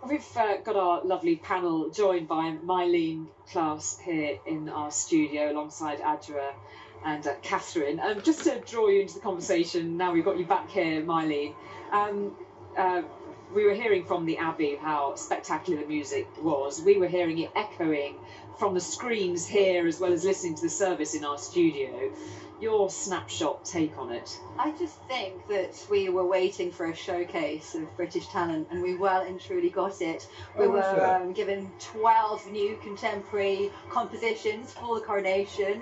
We've got our lovely panel joined by Mylene Class here in our studio alongside Adra and Catherine. Just to draw you into the conversation, now we've got you back here, Mylene. We were hearing from the Abbey how spectacular the music was. We were hearing it echoing from the screens here as well as listening to the service in our studio. Your snapshot take on it? I just think that we were waiting for a showcase of British talent, and we well and truly got it. We were given 12 new contemporary compositions for the Coronation,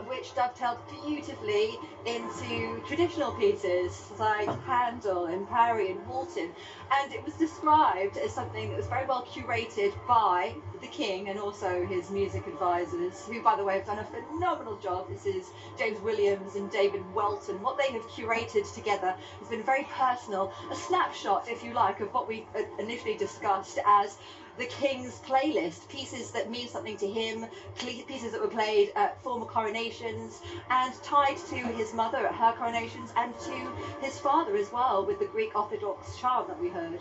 which dovetailed beautifully into traditional pieces like Handel and Parry and Walton. And it was described as something that was very well curated by the King and also his music advisors, who, by the way, have done a phenomenal job. This is James Williams and David Welton. What they have curated together has been very personal, a snapshot, if you like, of what we initially discussed as the King's playlist, pieces that mean something to him, pieces that were played at former coronations and tied to his mother at her coronations and to his father as well, with the Greek Orthodox chant that we heard.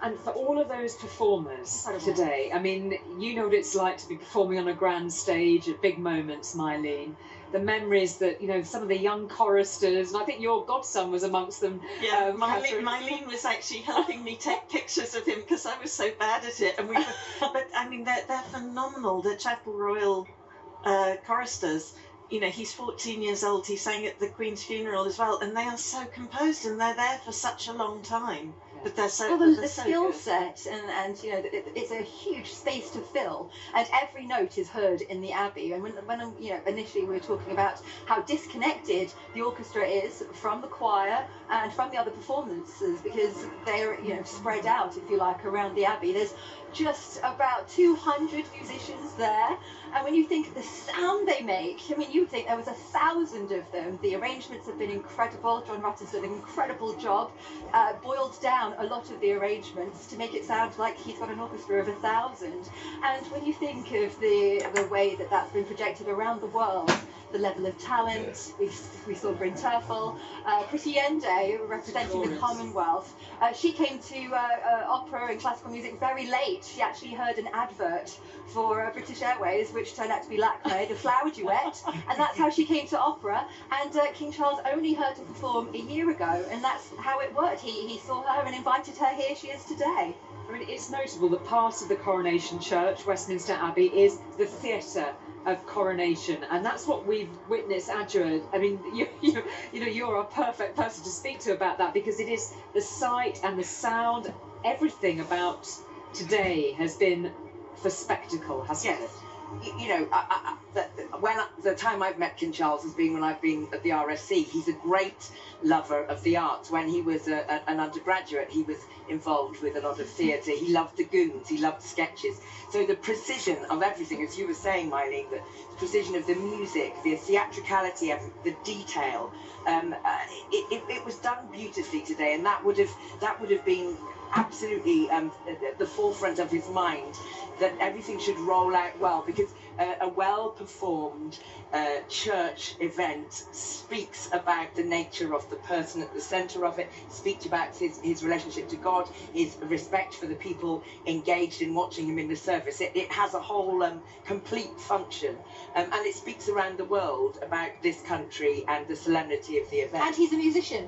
And for all of those performers today, I mean, you know what it's like to be performing on a grand stage at big moments, Mylene. The memories that, you know, some of the young choristers, and I think your godson was amongst them. Yeah, Mylene was actually helping me take pictures of him because I was so bad at it. And but I mean, they're phenomenal. The Chapel Royal choristers. You know, he's 14 years old. He sang at the Queen's funeral as well, and they are so composed and they're there for such a long time. But they're so the skill set and you know, it's a huge space to fill, and every note is heard in the Abbey. And when you know, initially we were talking about how disconnected the orchestra is from the choir and from the other performances, because they're, you know, spread out, if you like, around the Abbey. There's just about 200 musicians there, and when you think of the sound they make, I mean, you would think there was 1,000 of them. The arrangements have been incredible. John Rutter's done an incredible job, boiled down a lot of the arrangements to make it sound like he's got an orchestra of 1,000. And when you think of the way that that's been projected around the world, the level of talent, we saw Bryn Terfel, Priti Yende representing the Commonwealth. She came to opera and classical music very late. She actually heard an advert for British Airways, which turned out to be Lacme, the flower duet, and that's how she came to opera. And King Charles only heard her perform a year ago, and that's how it worked. He saw her and invited her. Here she is today. I mean, it's notable that part of the Coronation Church, Westminster Abbey, is the theatre of coronation, and that's what we've witnessed. Adra, I mean, you know, you're a perfect person to speak to about that, because it is the sight and the sound, everything about today has been for spectacle, hasn't it? You know, the time I've met King Charles has been when I've been at the RSC. He's a great lover of the arts. When he was an undergraduate, he was involved with a lot of theatre. He loved the goons, he loved sketches. So the precision of everything, as you were saying, Mylene, the precision of the music, the theatricality of the detail, it was done beautifully today, and that would have been absolutely at the forefront of his mind, that everything should roll out well, because a well-performed church event speaks about the nature of the person at the centre of it, speaks about his relationship to God, his respect for the people engaged in watching him in the service. It has a whole complete function, and it speaks around the world about this country and the solemnity of the event. And he's a musician.